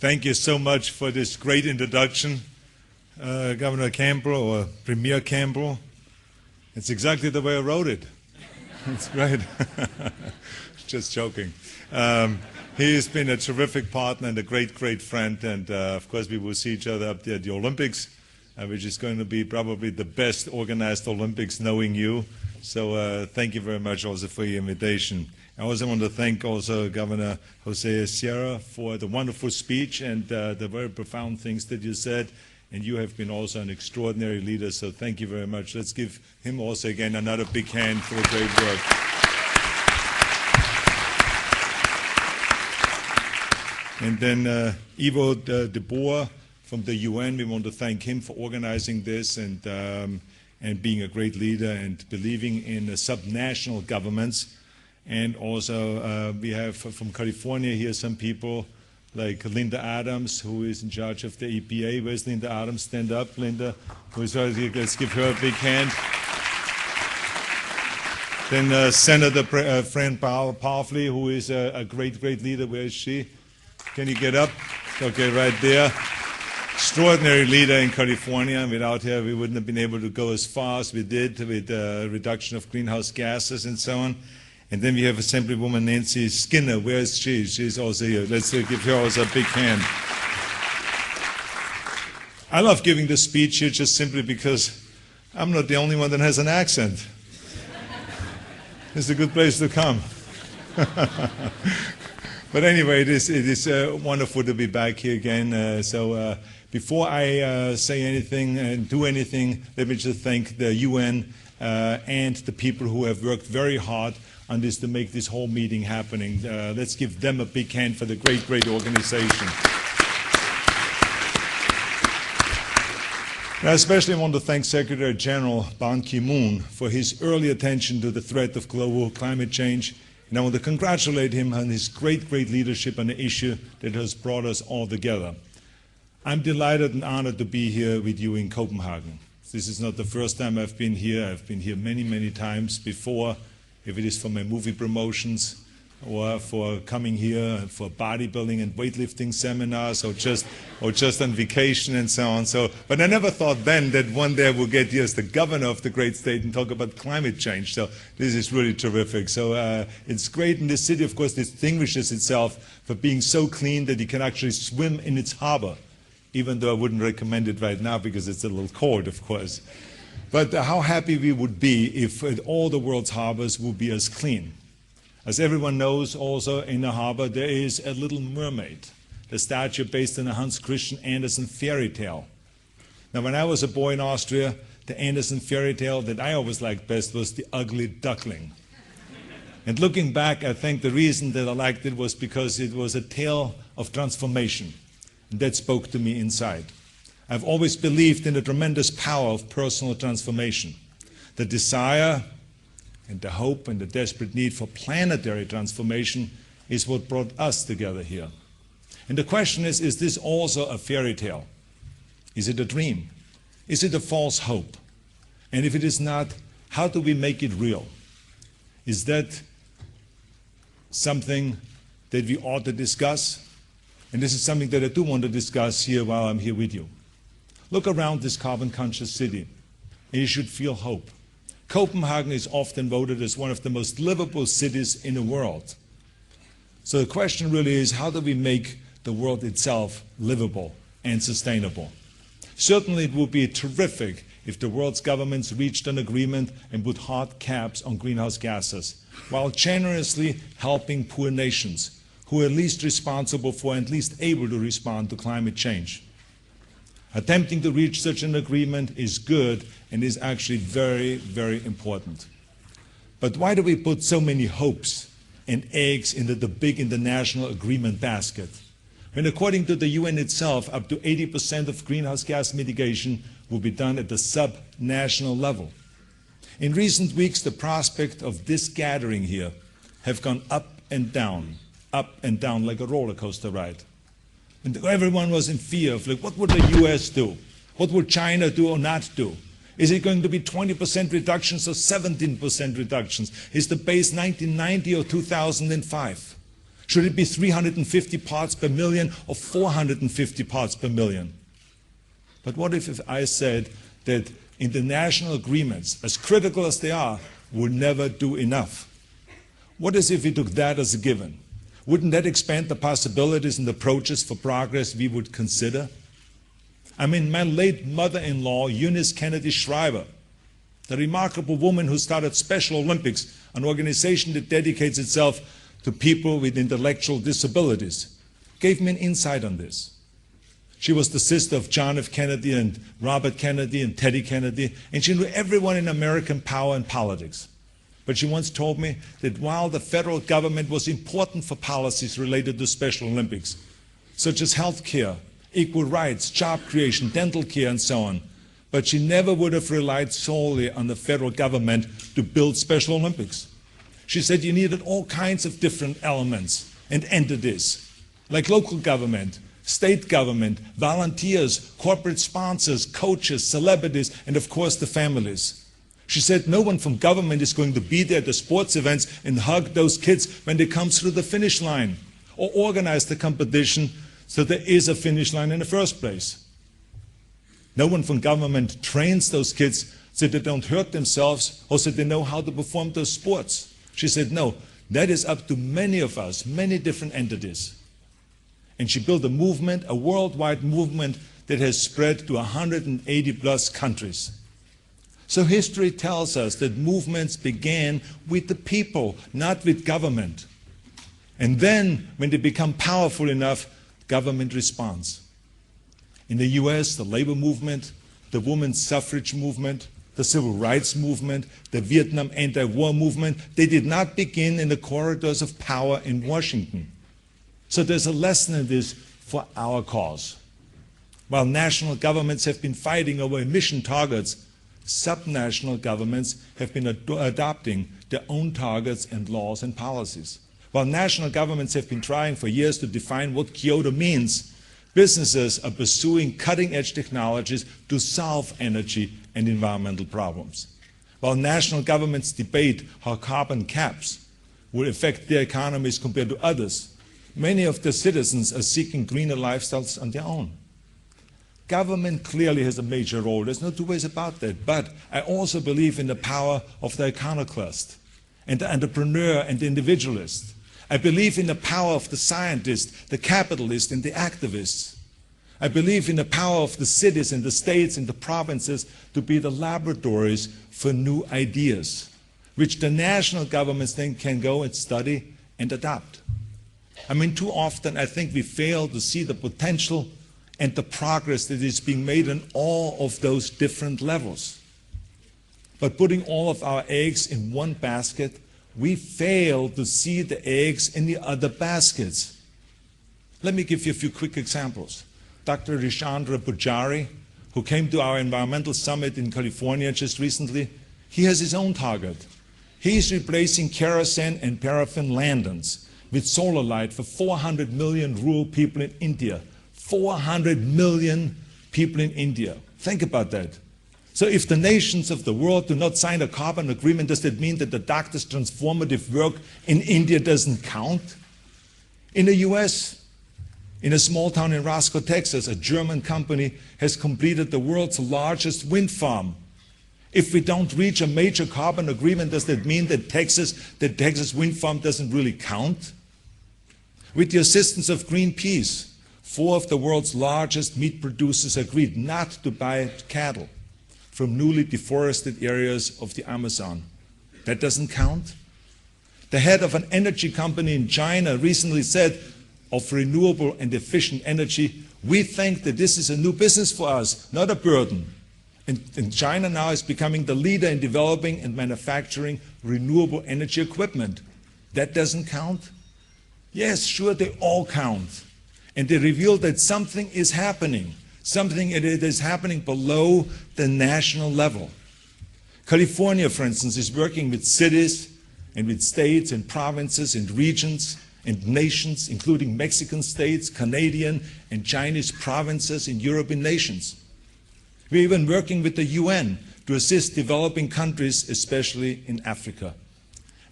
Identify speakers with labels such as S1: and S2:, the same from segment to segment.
S1: Thank you so much for this great introduction, Governor Campbell, or Premier Campbell. It's exactly the way I wrote it. It's great. Just joking. He has been a terrific partner and a great, great friend, and of course we will see each other up there at the Olympics, which is going to be probably the best organized Olympics knowing you. So thank you very much also for your invitation. I also want to thank also Governor Jose Sierra for the wonderful speech and the very profound things that you said. And you have been also an extraordinary leader, so thank you very much. Let's give him also again another big hand for the great work. And then Ivo de Boer from the UN, we want to thank him for organizing this and being a great leader and believing in subnational governments. And also we have from California here some people like Linda Adams, who is in charge of the EPA. Where's Linda Adams? Stand up, Linda. Let's give her a big hand. Then Senator Fran Powerfully, who is a great, great leader. Where is she? Can you get up? Okay, right there. Extraordinary leader in California. Without her, we wouldn't have been able to go as far as we did with reduction of greenhouse gases and so on. And then we have Assemblywoman Nancy Skinner. Where is she? She's also here. Let's give her also a big hand. I love giving this speech here just simply because I'm not the only one that has an accent. It's a good place to come. But anyway, it is wonderful to be back here again. So before I say anything and do anything, let me just thank the UN and the people who have worked very hard on this to make this whole meeting happening. Let's give them a big hand for the great, great organization. And I especially want to thank Secretary General Ban Ki-moon for his early attention to the threat of global climate change. And I want to congratulate him on his great, great leadership on the issue that has brought us all together. I'm delighted and honored to be here with you in Copenhagen. This is not the first time I've been here. I've been here many, many times before, if it is for my movie promotions or for coming here for bodybuilding and weightlifting seminars or just on vacation and so on. But I never thought then that one day I would get here as the governor of the great state and talk about climate change. So this is really terrific. So it's great, and this city, of course, distinguishes itself for being so clean that you can actually swim in its harbor, even though I wouldn't recommend it right now because it's a little cold, of course. But how happy we would be if all the world's harbors would be as clean. As everyone knows, also in the harbor there is a little mermaid, the statue based on a Hans Christian Andersen fairy tale. Now, when I was a boy in Austria, the Andersen fairy tale that I always liked best was The Ugly Duckling. And looking back, I think the reason that I liked it was because it was a tale of transformation. And that spoke to me inside. I've always believed in the tremendous power of personal transformation. The desire and the hope and the desperate need for planetary transformation is what brought us together here. And the question is this also a fairy tale? Is it a dream? Is it a false hope? And if it is not, how do we make it real? Is that something that we ought to discuss? And this is something that I do want to discuss here while I'm here with you. Look around this carbon-conscious city, and you should feel hope. Copenhagen is often voted as one of the most livable cities in the world. So the question really is, how do we make the world itself livable and sustainable? Certainly it would be terrific if the world's governments reached an agreement and put hard caps on greenhouse gases, while generously helping poor nations who are least responsible for and least able to respond to climate change. Attempting to reach such an agreement is good and is actually very, very important. But why do we put so many hopes and eggs into the big international agreement basket, when according to the UN itself, up to 80% of greenhouse gas mitigation will be done at the sub-national level? In recent weeks, the prospect of this gathering here have gone up and down like a roller coaster ride. And everyone was in fear of, like, what would the US do? What would China do or not do? Is it going to be 20% reductions or 17% reductions? Is the base 1990 or 2005? Should it be 350 parts per million or 450 parts per million? But what if I said that international agreements, as critical as they are, will never do enough? What if we took that as a given? Wouldn't that expand the possibilities and approaches for progress we would consider? I mean, my late mother-in-law, Eunice Kennedy Shriver, the remarkable woman who started Special Olympics, an organization that dedicates itself to people with intellectual disabilities, gave me an insight on this. She was the sister of John F. Kennedy and Robert Kennedy and Teddy Kennedy, and she knew everyone in American power and politics. But she once told me that while the federal government was important for policies related to Special Olympics, such as health care, equal rights, job creation, dental care, and so on, but she never would have relied solely on the federal government to build Special Olympics. She said you needed all kinds of different elements and entities, like local government, state government, volunteers, corporate sponsors, coaches, celebrities, and of course the families. She said no one from government is going to be there at the sports events and hug those kids when they come through the finish line, or organize the competition so there is a finish line in the first place. No one from government trains those kids so they don't hurt themselves or so they know how to perform those sports. She said no, that is up to many of us, many different entities. And she built a movement, a worldwide movement that has spread to 180 plus countries. So history tells us that movements began with the people, not with government. And then, when they become powerful enough, government responds. In the US, the labor movement, the women's suffrage movement, the civil rights movement, the Vietnam anti-war movement, they did not begin in the corridors of power in Washington. So there's a lesson in this for our cause. While national governments have been fighting over emission targets, subnational governments have been adopting their own targets and laws and policies. While national governments have been trying for years to define what Kyoto means, businesses are pursuing cutting-edge technologies to solve energy and environmental problems. While national governments debate how carbon caps will affect their economies compared to others, many of their citizens are seeking greener lifestyles on their own. Government clearly has a major role, there's no two ways about that, but I also believe in the power of the iconoclast and the entrepreneur and the individualist. I believe in the power of the scientist, the capitalist, and the activists. I believe in the power of the cities and the states and the provinces to be the laboratories for new ideas, which the national governments then can go and study and adopt. I mean, too often I think we fail to see the potential and the progress that is being made on all of those different levels. But putting all of our eggs in one basket, we fail to see the eggs in the other baskets. Let me give you a few quick examples. Dr. Rishandra Pujari, who came to our environmental summit in California just recently, he has his own target. He's replacing kerosene and paraffin lanterns with solar light for 400 million rural people in India. 400 million people in India. Think about that. So if the nations of the world do not sign a carbon agreement, does that mean that the doctor's transformative work in India doesn't count? In the US, in a small town in Roscoe, Texas, a German company has completed the world's largest wind farm. If we don't reach a major carbon agreement, does that mean that Texas wind farm doesn't really count? With the assistance of Greenpeace, 4 of the world's largest meat producers agreed not to buy cattle from newly deforested areas of the Amazon. That doesn't count? The head of an energy company in China recently said of renewable and efficient energy, we think that this is a new business for us, not a burden. And China now is becoming the leader in developing and manufacturing renewable energy equipment. That doesn't count? Yes, sure, they all count. And they reveal that something is happening, something that is happening below the national level. California, for instance, is working with cities and with states and provinces and regions and nations, including Mexican states, Canadian and Chinese provinces and European nations. We're even working with the UN to assist developing countries, especially in Africa.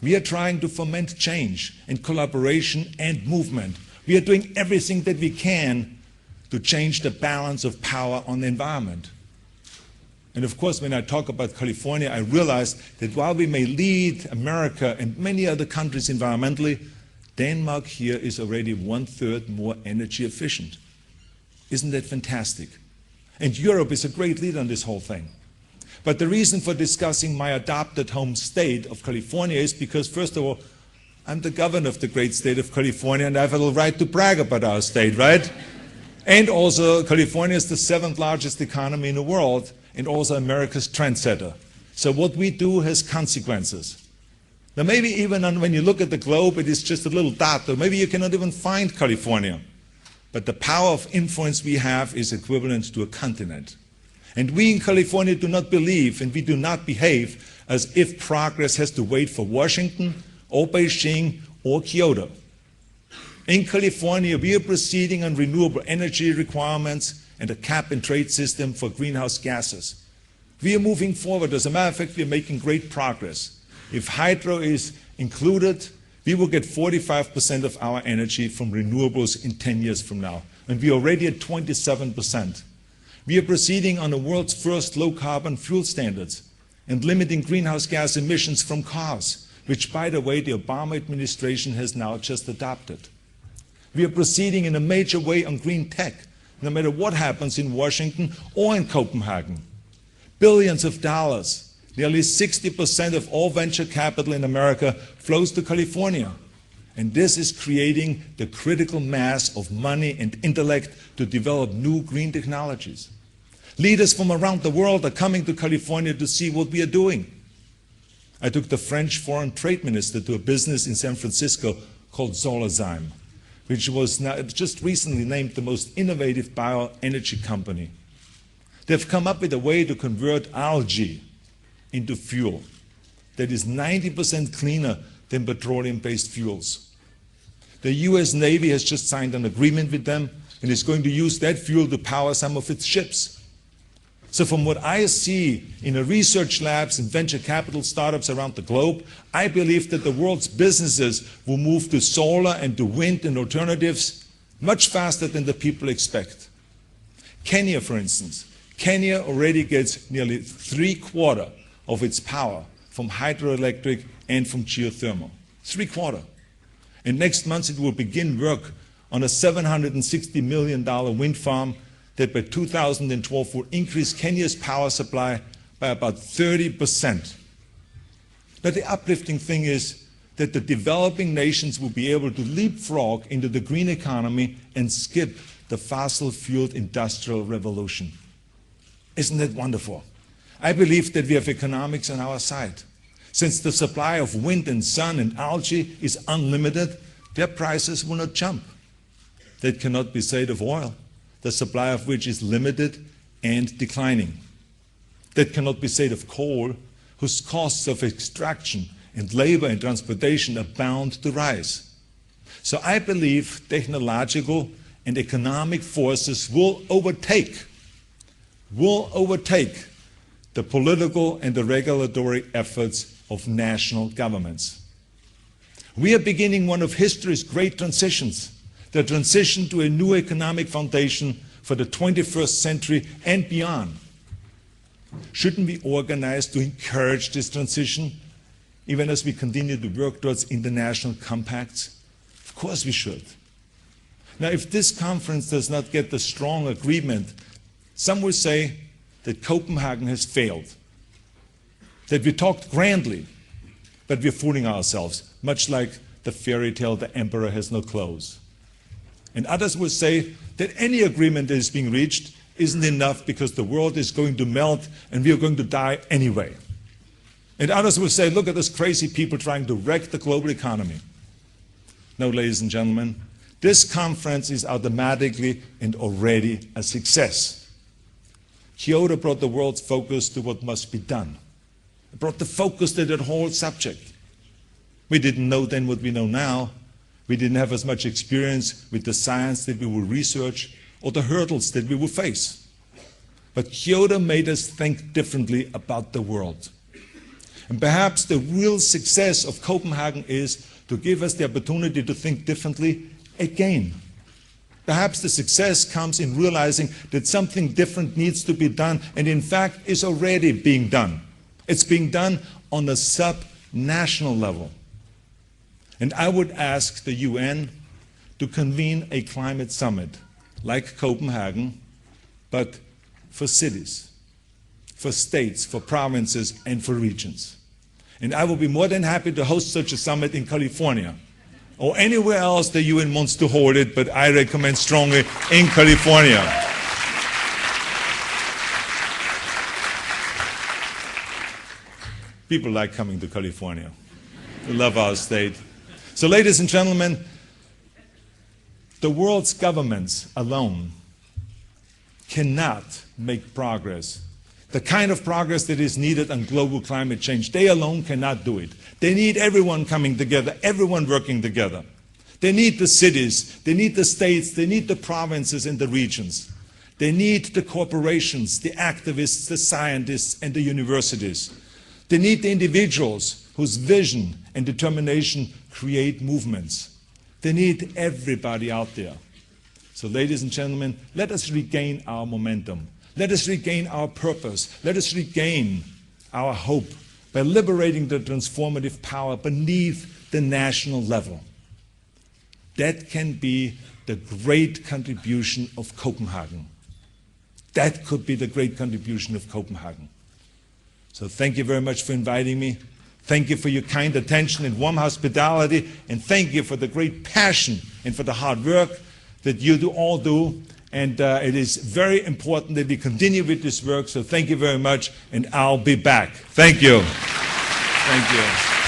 S1: We are trying to foment change and collaboration and movement. We are doing everything that we can to change the balance of power on the environment. And of course, when I talk about California, I realize that while we may lead America and many other countries environmentally, Denmark here is already 1/3 more energy efficient. Isn't that fantastic? And Europe is a great leader on this whole thing. But the reason for discussing my adopted home state of California is because, first of all, I'm the governor of the great state of California, and I have a little right to brag about our state, right? And also, California is the 7th largest economy in the world, and also America's trendsetter. So what we do has consequences. Now maybe even when you look at the globe, it is just a little dot, or maybe you cannot even find California. But the power of influence we have is equivalent to a continent. And we in California do not believe, and we do not behave as if progress has to wait for Washington, or Beijing, or Kyoto. In California, we are proceeding on renewable energy requirements and a cap-and-trade system for greenhouse gases. We are moving forward. As a matter of fact, we are making great progress. If hydro is included, we will get 45% of our energy from renewables in 10 years from now. And we are already at 27%. We are proceeding on the world's first low-carbon fuel standards and limiting greenhouse gas emissions from cars, which, by the way, the Obama administration has now just adopted. We are proceeding in a major way on green tech, no matter what happens in Washington or in Copenhagen. Billions of dollars, nearly 60% of all venture capital in America flows to California. And this is creating the critical mass of money and intellect to develop new green technologies. Leaders from around the world are coming to California to see what we are doing. I took the French foreign trade minister to a business in San Francisco called Solazyme, which was just recently named the most innovative bioenergy company. They've come up with a way to convert algae into fuel that is 90% cleaner than petroleum-based fuels. The US Navy has just signed an agreement with them and is going to use that fuel to power some of its ships. So from what I see in the research labs and venture capital startups around the globe, I believe that the world's businesses will move to solar and to wind and alternatives much faster than the people expect. Kenya, for instance, Kenya already gets nearly 3/4 of its power from hydroelectric and from geothermal. 3/4. And next month it will begin work on a $760 million wind farm that by 2012 will increase Kenya's power supply by about 30%. Now the uplifting thing is that the developing nations will be able to leapfrog into the green economy and skip the fossil-fueled industrial revolution. Isn't that wonderful? I believe that we have economics on our side. Since the supply of wind and sun and algae is unlimited, their prices will not jump. That cannot be said of oil, the supply of which is limited and declining. That cannot be said of coal, whose costs of extraction and labor and transportation are bound to rise. So I believe technological and economic forces will overtake the political and the regulatory efforts of national governments. We are beginning one of history's great transitions, the transition to a new economic foundation for the 21st century and beyond. Shouldn't we organize to encourage this transition, even as we continue to work towards international compacts? Of course we should. Now, if this conference does not get the strong agreement, some will say that Copenhagen has failed, that we talked grandly, but we're fooling ourselves, much like the fairy tale, the emperor has no clothes. And others will say that any agreement that is being reached isn't enough because the world is going to melt and we are going to die anyway. And others will say, look at those crazy people trying to wreck the global economy. No, ladies and gentlemen, this conference is automatically and already a success. Kyoto brought the world's focus to what must be done. It brought the focus to that whole subject. We didn't know then what we know now. We didn't have as much experience with the science that we will research or the hurdles that we will face. But Kyoto made us think differently about the world. And perhaps the real success of Copenhagen is to give us the opportunity to think differently again. Perhaps the success comes in realizing that something different needs to be done, and in fact is already being done. It's being done on a sub-national level. And I would ask the UN to convene a climate summit like Copenhagen, but for cities, for states, for provinces, and for regions. And I will be more than happy to host such a summit in California or anywhere else the UN wants to hold it, but I recommend strongly in California. People like coming to California. They love our state. So ladies and gentlemen, the world's governments alone cannot make progress. The kind of progress that is needed on global climate change, they alone cannot do it. They need everyone coming together, everyone working together. They need the cities, they need the states, they need the provinces and the regions. They need the corporations, the activists, the scientists, and the universities. They need the individuals whose vision and determination create movements. They need everybody out there. So ladies and gentlemen, let us regain our momentum. Let us regain our purpose. Let us regain our hope by liberating the transformative power beneath the national level. That can be the great contribution of Copenhagen. That could be the great contribution of Copenhagen. So thank you very much for inviting me. Thank you for your kind attention and warm hospitality, and thank you for the great passion and for the hard work that you all do. And it is very important that we continue with this work, so thank you very much, and I'll be back. Thank you. Thank you.